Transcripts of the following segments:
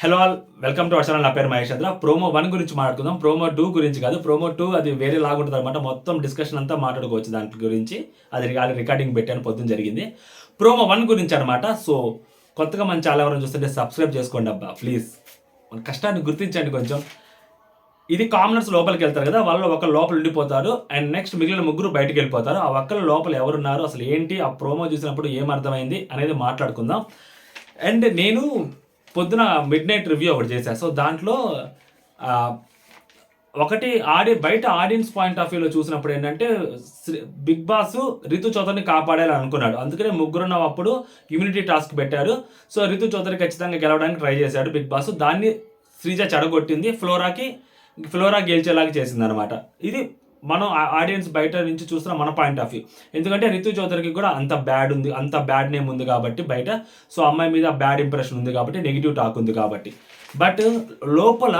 Hello all, welcome to our channel. నా పేరు మహేష్ చంద్ర. Promo 1 గురించి మాట్లాడుకుందాం. ప్రోమో 2 గురించి కాదు. ప్రోమో 2 అది వేరే లాగుంటుంది అనమాట. మొత్తం డిస్కషన్ అంతా మాట్లాడుకోవచ్చు దాని గురించి. అది రికార్డింగ్ పెట్టాను, పొద్దున్న జరిగింది. ప్రోమో 1 గురించి అనమాట. సో కొత్తగా మన ఛానల్ ఎవరైనా చూస్తుంటే సబ్స్క్రైబ్ చేసుకోండి అబ్బా ప్లీజ్. మన కష్టాన్ని గుర్తించండి కొంచెం. ఇది కామనర్స్ లోపలికి వెళ్తారు కదా, వాళ్ళు ఒకరు లోపల ఉండిపోతారు అండ్ నెక్స్ట్ మిగిలిన ముగ్గురు బయటికి వెళ్ళిపోతారు. ఆ ఒక్కరు లోపల ఎవరున్నారు, అసలు ఏంటి, ఆ ప్రోమో చూసినప్పుడు ఏమర్థమైంది అనేది మాట్లాడుకుందాం. అండ్ నేను పొద్దున మిడ్ నైట్ రివ్యూ ఒకటి చేశాను. సో దాంట్లో ఒకటి బయట ఆడియన్స్ పాయింట్ ఆఫ్ వ్యూలో చూసినప్పుడు ఏంటంటే బిగ్ బాస్ రితు చౌదరిని కాపాడాలని అనుకున్నాడు. అందుకనే ముగ్గురున్న అప్పుడు ఇమ్యూనిటీ టాస్క్ పెట్టారు. సో రితు చౌదరి ఖచ్చితంగా గెలవడానికి ట్రై చేశాడు బిగ్ బాస్. దాన్ని శ్రీజ చెడగొట్టింది, ఫ్లోరా గెలిచేలాగా చేసింది అనమాట. ఇది మనం ఆడియన్స్ బయట నుంచి చూస్తున్న మన పాయింట్ ఆఫ్ వ్యూ. ఎందుకంటే రితు చౌదరికి కూడా అంత బ్యాడ్ నేమ్ ఉంది కాబట్టి బయట. సో అమ్మాయి మీద బ్యాడ్ ఇంప్రెషన్ ఉంది కాబట్టి, నెగిటివ్ టాక్ ఉంది కాబట్టి. బట్ లోపల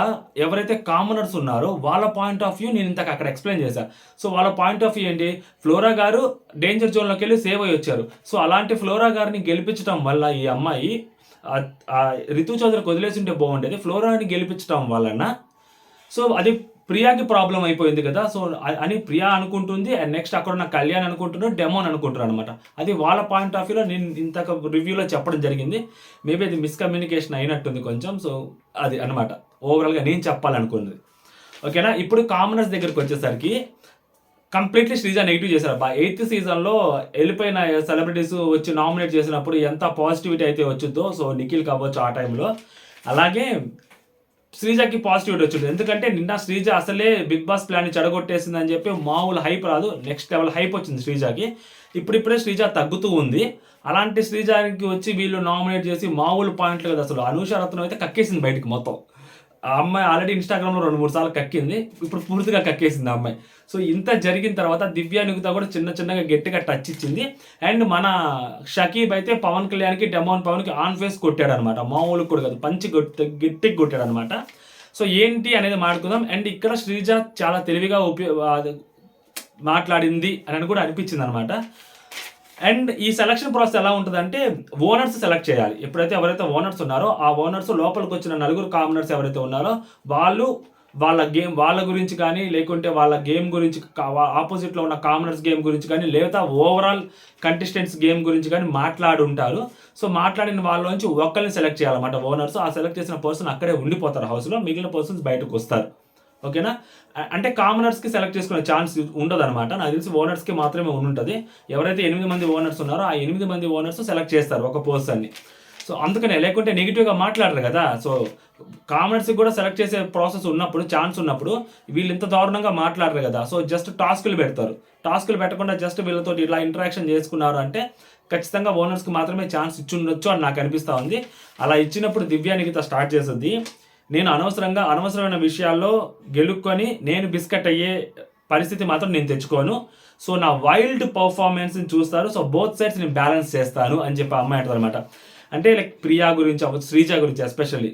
ఎవరైతే కామనర్స్ ఉన్నారో వాళ్ళ పాయింట్ ఆఫ్ వ్యూ నేను ఇంతకు అక్కడ ఎక్స్ప్లెయిన్ చేశాను. సో వాళ్ళ పాయింట్ ఆఫ్ వ్యూ ఏంటి, ఫ్లోరా గారు డేంజర్ జోన్లోకి వెళ్ళి సేవ్ అయ్యి వచ్చారు. సో అలాంటి ఫ్లోరా గారిని గెలిపించడం వల్ల ఈ అమ్మాయి రితు చౌదరికి వదిలేసి ఉంటే బాగుండేది. ఫ్లోరాని గెలిపించడం వలన సో అది ప్రియాకి ప్రాబ్లం అయిపోయింది కదా. సో అని ప్రియా అనుకుంటుంది అండ్ నెక్స్ట్ అక్కడ ఉన్న కళ్యాణ్ అనుకుంటున్నాడు, డెమోన్ అనుకుంటున్నాడు అనమాట. అది వాళ్ళ పాయింట్ ఆఫ్ వ్యూలో నేను ఇంతక రివ్యూలో చెప్పడం జరిగింది. మేబీ అది మిస్కమ్యూనికేషన్ అయినట్టుంది కొంచెం. సో అది అనమాట ఓవరాల్గా నేను చెప్పాలనుకున్నది. ఓకేనా. ఇప్పుడు కామనర్స్ దగ్గరికి వచ్చేసరికి కంప్లీట్లీ శ్రీజ నెగిటివ్ చేశారు. 8th సీజన్లో వెళ్ళిపోయిన సెలబ్రిటీస్ వచ్చి నామినేట్ చేసినప్పుడు ఎంత పాజిటివిటీ అయితే వచ్చిందో, సో నిఖిల్ కావచ్చు ఆ టైంలో, అలాగే శ్రీజకి పాజిటివిటీ వచ్చింది. ఎందుకంటే నిన్న శ్రీజ అసలే బిగ్ బాస్ ప్లాన్ని చెడగొట్టేసింది అని చెప్పి మామూలు హైప్ రాదు, నెక్స్ట్ లెవెల్ హైప్ వచ్చింది శ్రీజకి. ఇప్పుడిప్పుడే శ్రీజ తగ్గుతూ ఉంది. అలాంటి శ్రీజకి వచ్చి వీళ్ళు నామినేట్ చేసి మామూలు పాయింట్లు కదా. అసలు అనూష రత్నం అయితే కక్కేసింది బయటికి మొత్తం. ఆ అమ్మాయి ఆల్రెడీ ఇన్స్టాగ్రామ్లో 2-3 సార్లు కక్కింది, ఇప్పుడు పూర్తిగా కక్కేసింది ఆ అమ్మాయి. సో ఇంత జరిగిన తర్వాత దివ్య నిగుతా కూడా చిన్నగా గట్టిగా టచ్ ఇచ్చింది. అండ్ మన షకీబ్ అయితే పవన్ కళ్యాణ్కి, డెమోన్ పవన్కి ఆన్ ఫేస్ కొట్టాడు అనమాట. మామూలు కూడా కాదు, గట్టిగా కొట్టాడు అనమాట. సో ఏంటి అనేది మాట్లాడుకుందాం. అండ్ ఇక్కడ శ్రీజ చాలా తెలివిగా మాట్లాడింది అని కూడా అనిపించింది అనమాట. అండ్ ఈ సెలక్షన్ ప్రాసెస్ ఎలా ఉంటుందంటే ఓనర్స్ సెలెక్ట్ చేయాలి. ఎవరైతే ఓనర్స్ ఉన్నారో ఆ ఓనర్స్ లోపలికి వచ్చిన నలుగురు కామనర్స్ ఎవరైతే ఉన్నారో వాళ్ళు వాళ్ళ గురించి కానీ, లేకుంటే వాళ్ళ గేమ్ గురించి, ఆపోజిట్లో ఉన్న కామనర్స్ గేమ్ గురించి కానీ, లేదా ఓవరాల్ కంటెస్టెంట్స్ గేమ్ గురించి కానీ మాట్లాడి ఉంటారు. సో మాట్లాడిన వాళ్ళలోంచి ఒక్కరిని సెలెక్ట్ చేయాలన్నమాట ఓనర్స్. ఆ సెలెక్ట్ చేసిన పర్సన్ అక్కడే ఉండిపోతారు హౌస్లో, మిగిలిన పర్సన్స్ బయటకు వస్తారు. ఓకేనా. అంటే కామనర్స్కి సెలెక్ట్ చేసుకునే ఛాన్స్ ఉండదు అనమాట. నాకు తెలిసి ఓనర్స్కి మాత్రమే ఉంటుంది. ఎవరైతే 8 మంది ఓనర్స్ ఉన్నారో ఆ 8 మంది ఓనర్స్ సెలెక్ట్ చేస్తారు ఒక పర్సన్ని. సో అందుకనే, లేకుంటే నెగిటివ్గా మాట్లాడరు కదా. సో కామనర్స్కి కూడా సెలెక్ట్ చేసే ప్రాసెస్ ఉన్నప్పుడు, ఛాన్స్ ఉన్నప్పుడు వీళ్ళు ఇంత దారుణంగా మాట్లాడరు కదా. సో జస్ట్ టాస్కులు పెడతారు. టాస్కులు పెట్టకుండా జస్ట్ వీళ్ళతో ఇలా ఇంటరాక్షన్ చేసుకున్నారు అంటే ఖచ్చితంగా ఓనర్స్కి మాత్రమే ఛాన్స్ ఇచ్చుండొచ్చు అని నాకు అనిపిస్తూ ఉంది. అలా ఇచ్చినప్పుడు దివ్య నిఖిత స్టార్ట్ చేస్తుంది. నేను అనవసరమైన విషయాల్లో గెలుక్కొని నేను బిస్కెట్ అయ్యే పరిస్థితి మాత్రం నేను తెచ్చుకోను. సో నా వైల్డ్ పర్ఫార్మెన్స్ని చూస్తారు. సో బోత్ సైడ్స్ నేను బ్యాలెన్స్ చేస్తాను అని చెప్పి అమ్మాయి అంటారు అనమాట. అంటే లైక్ ప్రియా గురించి అవ్వచ్చు, శ్రీజ గురించి ఎస్పెషల్లీ.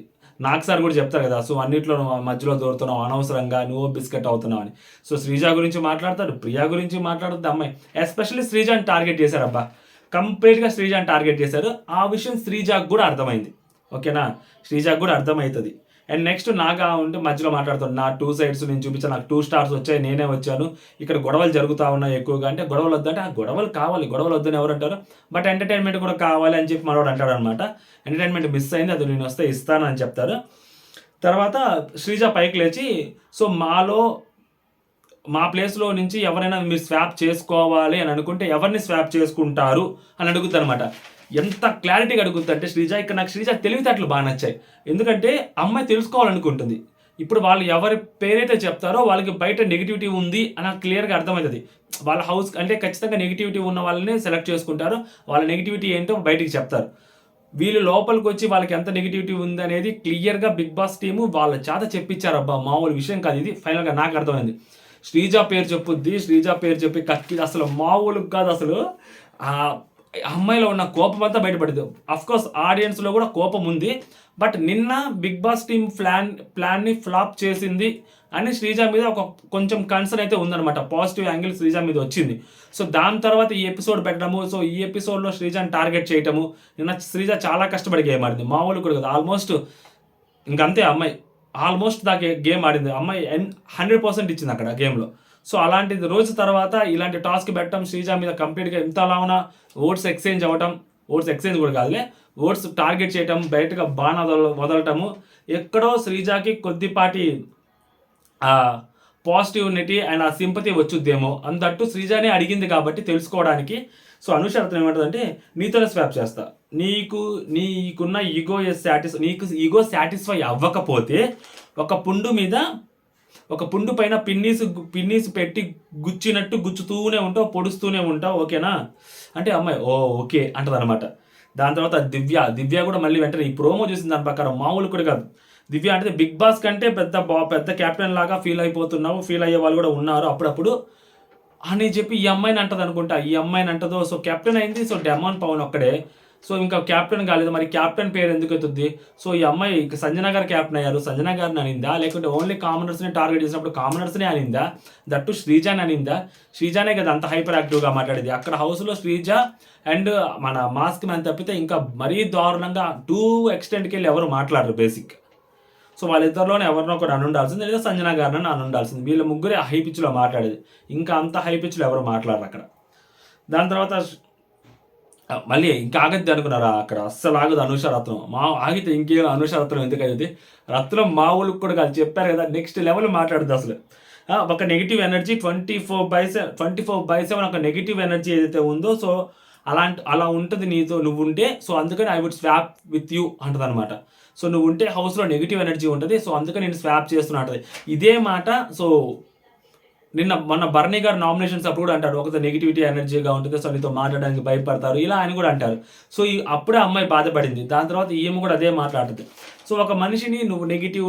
నాకు సార్ కూడా చెప్తారు కదా, సో అన్నింటిలో మధ్యలో దూరుతున్నావు, అనవసరంగా నువ్వు బిస్కెట్ అవుతున్నావు అని. సో శ్రీజ గురించి మాట్లాడతాడు, ప్రియా గురించి మాట్లాడుతుంది అమ్మాయి. ఎస్పెషల్లీ శ్రీజాని టార్గెట్ చేశారు అబ్బా, కంప్లీట్గా శ్రీజాని టార్గెట్ చేశారు. ఆ విషయం శ్రీజాకు కూడా అర్థమైంది. ఓకేనా, శ్రీజాకు కూడా అర్థమవుతుంది. అండ్ నెక్స్ట్ నాగా ఉంటే మధ్యలో మాట్లాడుతాను, నా 2 సైడ్స్ నేను చూపించాను, నాకు 2 స్టార్స్ వచ్చాయి, నేనే వచ్చాను, ఇక్కడ గొడవలు జరుగుతూ ఉన్నాయి ఎక్కువగా. అంటే గొడవలు వద్దంటే ఆ గొడవలు కావాలి, గొడవలు వద్దని ఎవరు అంటారు, బట్ ఎంటర్టైన్మెంట్ కూడా కావాలి అని చెప్పి మనవాడు అంటాడు అనమాట. ఎంటర్టైన్మెంట్ మిస్ అయింది, అది నేను వస్తే ఇస్తాను అని చెప్తారు. తర్వాత శ్రీజ పైకి లేచి, సో మా ప్లేస్లో నుంచి ఎవరైనా మీరు స్వాప్ చేసుకోవాలి అని అనుకుంటే ఎవరిని స్వాప్ చేసుకుంటారు అని అడుగుతారు అనమాట. ఎంత క్లారిటీగా అడుగుతుందంటే శ్రీజ, ఇక్కడ నాకు శ్రీజ తెలివితేటలు బాగా నచ్చాయి. ఎందుకంటే అమ్మాయి తెలుసుకోవాలనుకుంటుంది. ఇప్పుడు వాళ్ళు ఎవరి పేరైతే చెప్తారో వాళ్ళకి బయట నెగిటివిటీ ఉంది అని క్లియర్గా అర్థమవుతుంది. వాళ్ళ హౌస్ అంటే ఖచ్చితంగా నెగిటివిటీ ఉన్న వాళ్ళని సెలెక్ట్ చేసుకుంటారు. వాళ్ళ నెగిటివిటీ ఏంటో బయటికి చెప్తారు. వీళ్ళు లోపలికి వచ్చి వాళ్ళకి ఎంత నెగిటివిటీ ఉంది అనేది క్లియర్గా బిగ్ బాస్ టీము వాళ్ళ చేత చెప్పించారు. అబ్బా మామూలు విషయం కాదు ఇది. ఫైనల్గా నాకు అర్థమైంది. శ్రీజ పేరు చెప్పుద్ది, శ్రీజ పేరు చెప్పి కక్కి అసలు మామూలు కాదు. అసలు అమ్మాయిలో ఉన్న కోపం అంతా బయటపడింది. అఫ్కోర్స్ ఆడియన్స్లో కూడా కోపం ఉంది. బట్ నిన్న బిగ్ బాస్ టీమ్ ప్లాన్ని ఫ్లాప్ చేసింది అని శ్రీజ మీద కొంచెం కన్సర్న్ అయితే ఉందన్నమాట. పాజిటివ్ యాంగిల్ శ్రీజ మీద వచ్చింది. సో దాని తర్వాత ఈ ఎపిసోడ్ పెట్టడము, సో ఈ ఎపిసోడ్లో శ్రీజని టార్గెట్ చేయటము. నిన్న శ్రీజ చాలా కష్టపడి గేమ్ ఆడింది, మామూలు కూడా కదా. ఆల్మోస్ట్ ఇంకంతే అమ్మాయి ఆల్మోస్ట్ దాకా గేమ్ ఆడింది అమ్మాయి 100% ఇచ్చింది అక్కడ గేమ్లో. సో అలాంటిది రోజు తర్వాత ఇలాంటి టాస్క్ పెట్టడం శ్రీజ మీద కంప్లీట్గా ఇంత అలా ఉన్న ఓట్స్ ఎక్స్చేంజ్ అవ్వటం, ఓట్స్ ఎక్స్చేంజ్ కూడా కాదులే, ఓట్స్ టార్గెట్ చేయటం, బయటగా బాగా వదలటము, ఎక్కడో శ్రీజాకి కొద్దిపాటి పాజిటివిటీ అండ్ ఆ సింపతి వచ్చుద్దేమో అందట్టు శ్రీజానే అడిగింది కాబట్టి తెలుసుకోవడానికి. సో అనుషరత్నం ఏమంటుందంటే నీతోనే స్వాప్ చేస్తా, నీకున్న నీకు ఈగో సాటిస్ఫై అవ్వకపోతే ఒక పుండు పైన పిన్నీసు పెట్టి గుచ్చినట్టు గుచ్చుతూనే ఉంటావు, పొడుస్తూనే ఉంటావు, ఓకేనా అంటే అమ్మాయి ఓకే అంటది అనమాట. దాని తర్వాత దివ్య కూడా మళ్ళీ వెంటనే ఈ ప్రోమో చూసిన దాని ప్రకారం మామూలు కూడా కాదు. దివ్య అంటే బిగ్ బాస్ కంటే పెద్ద కెప్టెన్ లాగా ఫీల్ అయ్యే వాళ్ళు కూడా ఉన్నారు అప్పుడప్పుడు అని చెప్పి ఈ అమ్మాయిని అంటది అనుకుంటా. ఈ అమ్మాయిని అంటదో. సో కెప్టెన్ అయింది. సో డెమాన్ పవన్ ఒక్కడే. సో ఇంకా క్యాప్టెన్ కాలేదు. మరి క్యాప్టెన్ పేరు ఎందుకు అవుతుంది? సో ఈ అమ్మాయి సంజన గారు క్యాప్టెన్ అయ్యారు, సంజన గారిని అనిందా, లేకుంటే ఓన్లీ కామనర్స్ని టార్గెట్ చేసినప్పుడు కామనర్స్నే అనిందా, దట్టు శ్రీజాని అనిందా? శ్రీజానే కదా అంత హైపర్ యాక్టివ్గా మాట్లాడేది అక్కడ హౌస్లో. శ్రీజ అండ్ మన మాస్క్ మ్యాన్ తప్పితే ఇంకా మరీ దారుణంగా టూ ఎక్స్టెంట్కి వెళ్ళి ఎవరు మాట్లాడరు బేసిక్. సో వాళ్ళిద్దరిలోనే ఎవరినో ఒకరు అని ఉండాల్సింది, లేదా సంజన గారిని అని ఉండాల్సింది. వీళ్ళ ముగ్గురే హై పిచ్లో మాట్లాడేది. ఇంకా అంత హై పిచ్లో ఎవరు మాట్లాడరు అక్కడ. దాని తర్వాత మళ్ళీ ఇంకా ఆగద్ది అనుకున్నారా? అక్కడ అస్సలు ఆగదు అనూషరత్నం. ఆగితే ఇంకేం అనూషరత్నం ఎందుకు అయ్యేది? రత్నం మా ఊళ్ళకి కూడా కాదు, చెప్పారు కదా నెక్స్ట్ లెవెల్ మాట్లాడుతుంది అసలు. ఒక నెగిటివ్ ఎనర్జీ 24/7 ఒక నెగిటివ్ ఎనర్జీ ఏదైతే ఉందో, సో అలా ఉంటుంది నీతో నువ్వు ఉంటే. సో అందుకని I would swap with you అంటది అనమాట. సో నువ్వు ఉంటే హౌస్లో నెగిటివ్ ఎనర్జీ ఉంటుంది, సో అందుకని నేను స్వాప్ చేస్తున్నా అంటది. ఇదే మాట సో మొన్న బర్నీ గారు నామినేషన్స్ అప్పుడు కూడా అంటారు, ఒక నెగిటివిటీ ఎనర్జీగా ఉంటుంది, సో నీతో మాట్లాడడానికి భయపడతారు, ఇలా ఆయన కూడా అంటారు. సో అప్పుడే అమ్మాయి బాధపడింది. దాని తర్వాత ఈమె కూడా అదే మాట్లాడుతుంది. సో ఒక మనిషిని నువ్వు నెగిటివ్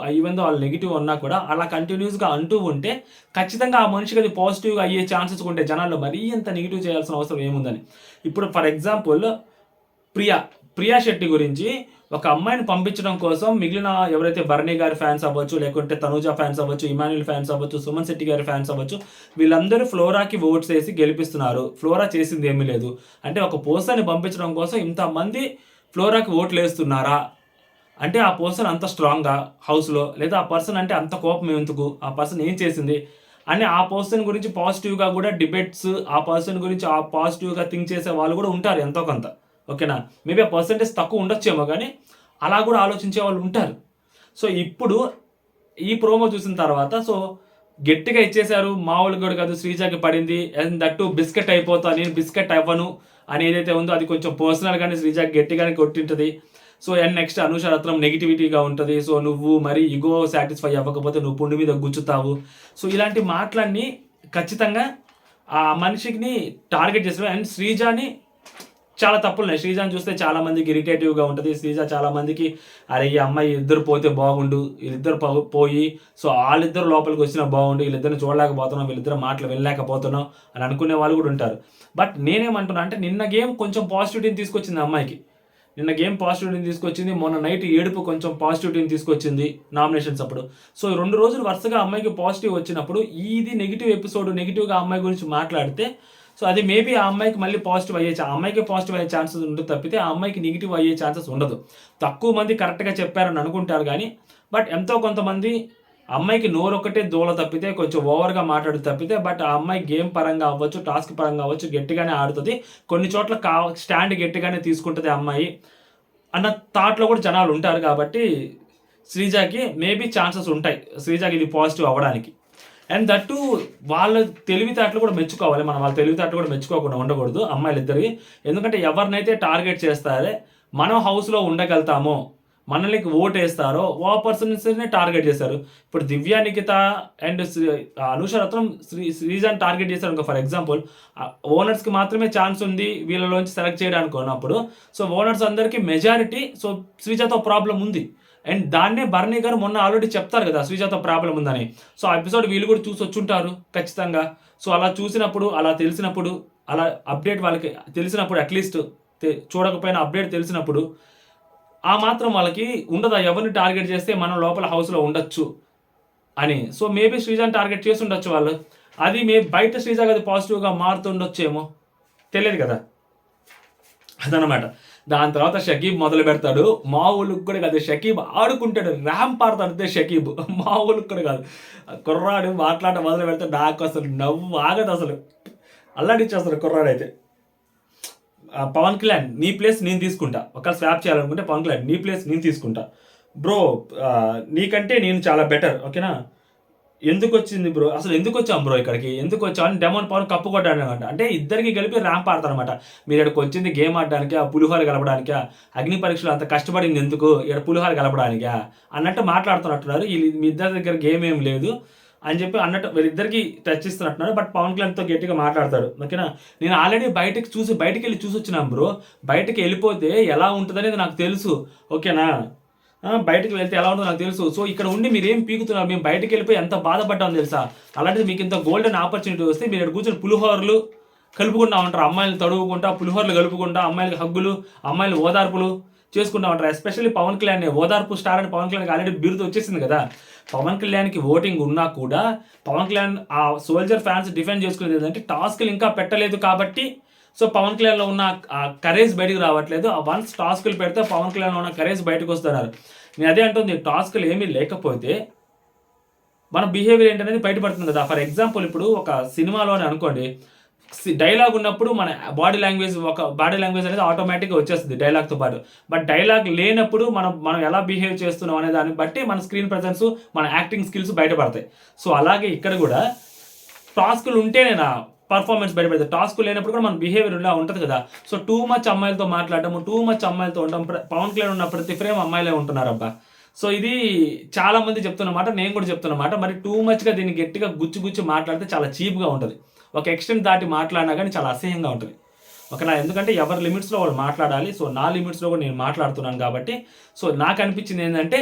అయ్యిందో వాళ్ళు నెగిటివ్ ఉన్నా కూడా అలా కంటిన్యూస్గా అంటూ ఉంటే ఖచ్చితంగా ఆ మనిషికి అది పాజిటివ్గా అయ్యే ఛాన్సెస్ ఉంటాయి. జనాల్లో మరీ ఎంత నెగిటివ్ చేయాల్సిన అవసరం ఏముందని. ఇప్పుడు ఫర్ ఎగ్జాంపుల్ ప్రియా శెట్టి గురించి ఒక అమ్మాయిని పంపించడం కోసం మిగిలిన ఎవరైతే బర్నీ గారి ఫ్యాన్స్ అవ్వచ్చు, లేకుంటే తనూజా ఫ్యాన్స్ అవ్వచ్చు, ఇమాన్యుల్ ఫ్యాన్స్ అవ్వచ్చు, సుమన్ శెట్టి గారి ఫ్యాన్స్ అవ్వచ్చు, వీళ్ళందరూ ఫ్లోరాకి ఓట్స్ వేసి గెలిపిస్తున్నారు. ఫ్లోరా చేసింది ఏమీ లేదు. అంటే ఒక పర్సన్ని పంపించడం కోసం ఇంతమంది ఫ్లోరాకి ఓట్లు వేస్తున్నారా అంటే ఆ పర్సన్ అంత స్ట్రాంగ్గా హౌస్లో, లేదా ఆ పర్సన్ అంటే అంత కోపం ఎందుకు, ఆ పర్సన్ ఏం చేసింది అని ఆ పర్సన్ గురించి పాజిటివ్గా కూడా డిబేట్స్, ఆ పర్సన్ గురించి ఆ పాజిటివ్గా థింక్ చేసే వాళ్ళు కూడా ఉంటారు ఎంతో కొంత, ఓకేనా. మేబీ ఆ పర్సంటేజ్ తక్కువ ఉండొచ్చేమో, కానీ అలా కూడా ఆలోచించే వాళ్ళు ఉంటారు. సో ఇప్పుడు ఈ ప్రోమో చూసిన తర్వాత సో గట్టిగా ఇచ్చేశారు. మామూలు కూడా కాదు, శ్రీజాకి పడింది. అండ్ దట్టు బిస్కెట్ అయిపోతా, నేను బిస్కెట్ అవ్వను అని ఏదైతే ఉందో అది కొంచెం పర్సనల్గానే శ్రీజాకి గట్టిగానే కొట్టింటుంది. సో అండ్ నెక్స్ట్ అనూషరత్నం నెగిటివిటీగా ఉంటుంది. సో నువ్వు మరి ఈగో సాటిస్ఫై అవ్వకపోతే నువ్వు పుండు మీద గుచ్చుతావు. సో ఇలాంటి మాటలన్నీ ఖచ్చితంగా ఆ మనిషిని టార్గెట్ చేస్తారు. అండ్ శ్రీజాని చాలా తప్పులు ఉన్నాయి. శ్రీజాని చూస్తే చాలా మందికి ఇరిటేటివ్గా ఉంటుంది. శ్రీజ చాలా మందికి అరే ఈ అమ్మాయి ఇద్దరు పోతే బాగుండు, వీళ్ళిద్దరు పోయి సో వాళ్ళిద్దరు లోపలికి వచ్చినా బాగుండు, వీళ్ళిద్దరిని చూడలేకపోతున్నాం, వీళ్ళిద్దరు మాటలు వినలేకపోతున్నాం అని అనుకునే వాళ్ళు కూడా ఉంటారు. బట్ నేనేమంటున్నా అంటే నిన్న గేమ్ కొంచెం పాజిటివిటీని తీసుకొచ్చింది అమ్మాయికి. నిన్న గేమ్ పాజిటివిటీని తీసుకొచ్చింది. మొన్న నైట్ ఏడుపు కొంచెం పాజిటివిటీని తీసుకొచ్చింది నామినేషన్స్ అప్పుడు. సో 2 రోజులు వరుసగా అమ్మాయికి పాజిటివ్ వచ్చినప్పుడు ఇది నెగిటివ్ ఎపిసోడ్, నెగిటివ్గా అమ్మాయి గురించి మాట్లాడితే సో అది మేబీ ఆ అమ్మాయికి మళ్ళీ పాజిటివ్ అమ్మాయికి పాజిటివ్ అయ్యే ఛాన్సెస్ ఉంటుంది తప్పితే ఆ అమ్మాయికి నెగిటివ్ అయ్యే ఛాన్సెస్ ఉండదు. తక్కువ మంది కరెక్ట్గా చెప్పారని అనుకుంటారు కానీ బట్ ఎంతో కొంతమంది అమ్మాయికి నోరొక్కటే దూల తప్పితే కొంచెం ఓవర్గా మాట్లాడు తప్పితే బట్ ఆ అమ్మాయి గేమ్ పరంగా అవ్వచ్చు, టాస్క్ పరంగా అవ్వచ్చు గట్టిగానే ఆడుతుంది. కొన్ని చోట్ల స్టాండ్ గట్టిగానే తీసుకుంటుంది అమ్మాయి అన్న థాట్లో కూడా జనాలు ఉంటారు. కాబట్టి శ్రీజాకి మేబీ ఛాన్సెస్ ఉంటాయి, శ్రీజాకి ఇది పాజిటివ్ అవ్వడానికి. అండ్ దట్టు వాళ్ళ తెలివితేటలు కూడా మెచ్చుకోవాలి. మనం వాళ్ళ తెలివితేటలు కూడా మెచ్చుకోకుండా ఉండకూడదు అమ్మాయిలు ఇద్దరికి. ఎందుకంటే ఎవరినైతే టార్గెట్ చేస్తారో మనం హౌస్లో ఉండగలుగుతామో, మనల్ని ఓటేస్తారో ఆ పర్సన్స్నే టార్గెట్ చేశారు. ఇప్పుడు దివ్య, నిఖిత అండ్ అనూషరత్నం శ్రీజాని టార్గెట్ చేశారు ఇంకా. ఫర్ ఎగ్జాంపుల్ ఓనర్స్కి మాత్రమే ఛాన్స్ ఉంది వీళ్ళలోంచి సెలెక్ట్ చేయడానికి ఉన్నప్పుడు సో ఓనర్స్ అందరికీ మెజారిటీ సో శ్రీజాతో ప్రాబ్లం ఉంది. అండ్ దాన్నే బర్నీ గారు మొన్న ఆల్రెడీ చెప్తారు కదా శ్రీజాతో ప్రాబ్లం ఉందని. సో ఆ ఎపిసోడ్ వీళ్ళు కూడా చూసి వచ్చుంటారు ఖచ్చితంగా. సో అలా చూసినప్పుడు, అలా తెలిసినప్పుడు, అలా అప్డేట్ వాళ్ళకి తెలిసినప్పుడు, అట్లీస్ట్ చూడకపోయినా అప్డేట్ తెలిసినప్పుడు ఆ మాత్రం వాళ్ళకి ఉండదా ఎవరిని టార్గెట్ చేస్తే మనం లోపల హౌస్లో ఉండొచ్చు అని. సో మేబీ శ్రీజాని టార్గెట్ చేసి ఉండొచ్చు వాళ్ళు. అది బయట శ్రీజాకి అది పాజిటివ్గా మారుతుండొచ్చేమో, తెలియదు కదా, అదనమాట. దాని తర్వాత షకీబ్ మొదలు పెడతాడు. మా ఊళ్ళకి కూడా కాదు, షకీబ్ ఆడుకుంటాడు, ర్యాంప్ ఆడతాడు అంతే షకీబ్. మా ఊళ్ళకి కూడా కాదు, కుర్రాడు మాట్లాడటం మొదలు పెడతాడు. నాకు అసలు నవ్వు ఆగదు, అసలు అల్లాడిచ్చేస్తాడు కుర్రాడైతే. పవన్ కళ్యాణ్ నీ ప్లేస్ నేను తీసుకుంటా, ఒకవేళ స్వాప్ చేయాలనుకుంటే పవన్ కళ్యాణ్ నీ ప్లేస్ నేను తీసుకుంటా బ్రో, నీకంటే నేను చాలా బెటర్, ఓకేనా. ఎందుకు వచ్చింది బ్రో, అసలు ఎందుకు వచ్చాం బ్రో ఇక్కడికి, ఎందుకు వచ్చాం అని డెమోన్ పవన్ కప్పు కొట్టాడు అనమాట. అంటే ఇద్దరికి కలిపి ర్యాంప్ ఆడతారనమాట. మీరు ఇక్కడికి వచ్చింది గేమ్ ఆడడానికి, ఆ పులిహోర కలపడానికా, అగ్ని పరీక్షలు అంత కష్టపడింది ఎందుకు, ఇక్కడ పులిహోర కలపడానికా అన్నట్టు మాట్లాడుతున్నట్టున్నారు. మీ ఇద్దరి దగ్గర గేమ్ ఏం లేదు అని చెప్పి అన్నట్టు వీరిద్దరికి టచ్ ఇస్తున్నట్టున్నారు. బట్ పవన్ కళ్యాణ్తో గట్టిగా మాట్లాడతాడు, ఓకేనా. నేను ఆల్రెడీ బయటికి వెళ్ళి చూసి వచ్చినాను బ్రో, బయటికి వెళ్ళిపోతే ఎలా ఉంటుంది అనేది నాకు తెలుసు, ఓకేనా. బయటకు వెళ్తే ఎలా ఉంటుందో నాకు తెలుసు. సో ఇక్కడ ఉండి మీరు ఏం పీకుతున్నారు, మేము బయటకు వెళ్ళిపోయి ఎంత బాధపడ్డామో తెలుసా. అలాంటిది మీకు ఇంత గోల్డెన్ ఆపర్చునిటీ వస్తే మీరు ఇక్కడ కూర్చొని పులిహోరలు కలుపుకుంటా ఉంటారు, అమ్మాయిలు తడువుకుంటా పులిహోరలు కలుపుకుంటా, అమ్మాయిలకి హగ్గులు, అమ్మాయిలు ఓదార్పులు చేసుకుంటా ఉంటారు. ఎస్పెషల్లీ పవన్ కళ్యాణ్ ఓదార్పు స్టార్ అని పవన్ కళ్యాణ్కి ఆల్రెడీ బిరుదు వచ్చేసింది కదా. పవన్ కళ్యాణ్కి ఓటింగ్ ఉన్నా కూడా పవన్ కళ్యాణ్ ఆ సోల్జర్ ఫ్యాన్స్ డిఫెండ్ చేసుకునేది ఏంటంటే టాస్క్లు ఇంకా పెట్టలేదు కాబట్టి. సో పవన్ కళ్యాణ్లో ఉన్న కరేజ్ బయటకు రావట్లేదు. వన్స్ టాస్క్లు పెడితే పవన్ కళ్యాణ్లో ఉన్న కరేజ్ బయటకు వస్తున్నారు. నేను అదే అంటుంది, టాస్క్లు ఏమీ లేకపోతే మన బిహేవియర్ ఏంటనేది బయటపడుతుంది కదా. ఫర్ ఎగ్జాంపుల్ ఇప్పుడు ఒక సినిమాలోనే అనుకోండి, డైలాగ్ ఉన్నప్పుడు మన బాడీ లాంగ్వేజ్ అనేది ఆటోమేటిక్గా వచ్చేస్తుంది డైలాగ్తో పాటు. బట్ డైలాగ్ లేనప్పుడు మనం ఎలా బిహేవ్ చేస్తున్నాం అనే దాన్ని బట్టి మన స్క్రీన్ ప్రజెన్స్, మన యాక్టింగ్ స్కిల్స్ బయటపడతాయి. సో అలాగే ఇక్కడ కూడా టాస్క్లు ఉంటేనే నా పర్ఫార్మెన్స్ బయటపడుతుంది. టాస్క్ లేనప్పుడు కూడా మన బిహేవియర్ ఇలా ఉంటుంది కదా. సో టూ మచ్ అమ్మాయిలతో మాట్లాడటము, టూ మచ్ అమ్మాయిలతో ఉండడం, పవన్ కళ్యాణ్ ఉన్న ప్రతి ఫ్రేమ్ అమ్మాయిలే ఉంటున్నారు అబ్బా. సో ఇది చాలా మంది చెప్తున్నమాట, నేను కూడా చెప్తున్నమాట. మరి టూ మచ్గా దీన్ని గట్టిగా గుచ్చి మాట్లాడితే చాలా చీప్గా ఉంటుంది. ఒక ఎక్స్టెంట్ దాటి మాట్లాడినా కానీ చాలా అసహ్యంగా ఉంటుంది, ఓకేనా. ఎందుకంటే ఎవరి లిమిట్స్లో వాళ్ళు మాట్లాడాలి. సో నా లిమిట్స్లో కూడా నేను మాట్లాడుతున్నాను కాబట్టి. సో నాకు అనిపించింది ఏంటంటే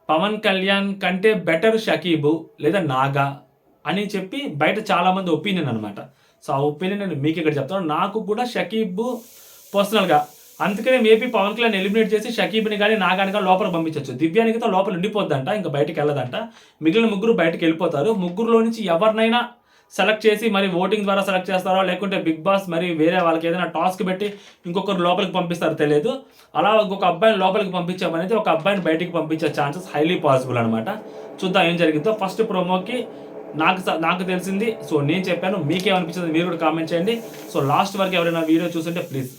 పవన్ కళ్యాణ్ కంటే బెటర్ షకీబు లేదా నాగా అని చెప్పి బయట చాలామంది ఒపీనియన్ అనమాట. సో ఆ ఒపీనియన్ నేను మీకు ఇక్కడ చెప్తాను. నాకు కూడా షకీబ్ పర్సనల్గా, అందుకనే మేబీ పవన్ కళ్యాణ్ ఎలిమినేట్ చేసి షకీబ్ని కానీ నాగాని కానీ లోపల పంపించవచ్చు. దివ్యానికితో లోపల ఉండిపోద్దంట, ఇంకా బయటకు వెళ్ళదంట. మిగిలిన ముగ్గురు బయటకు వెళ్ళిపోతారు. ముగ్గురులో నుంచి ఎవరినైనా సెలెక్ట్ చేసి మరి ఓటింగ్ ద్వారా సెలెక్ట్ చేస్తారో, లేకుంటే బిగ్ బాస్ మరి వేరే వాళ్ళకి ఏదైనా టాస్క్ పెట్టి ఇంకొకరు లోపలికి పంపిస్తారో తెలియదు. అలా ఇంకొక అబ్బాయిని లోపలికి పంపించామనేది ఒక అబ్బాయిని బయటికి పంపించే ఛాన్సెస్ హైలీ పాసిబుల్ అనమాట. చూద్దాం ఏం జరిగిందో. ఫస్ట్ ప్రోమోకి నాకు తెలిసింది. సో నేను చెప్పాను, మీకేమనిపించింది మీరు కూడా కామెంట్ చేయండి. సో లాస్ట్ వరకు ఎవరైనా వీడియో చూస్తుంటే ప్లీజ్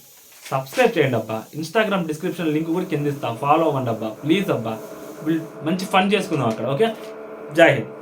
సబ్స్క్రైబ్ చేయండి అబ్బా. ఇన్స్టాగ్రామ్ డిస్క్రిప్షన్ లింక్ కూడా కింద ఇస్తా, ఫాలో అవ్వండి అబ్బా ప్లీజ్ అబ్బా. మంచి ఫన్ చేసుకుందాం అక్కడ, ఓకే. జై హింద్.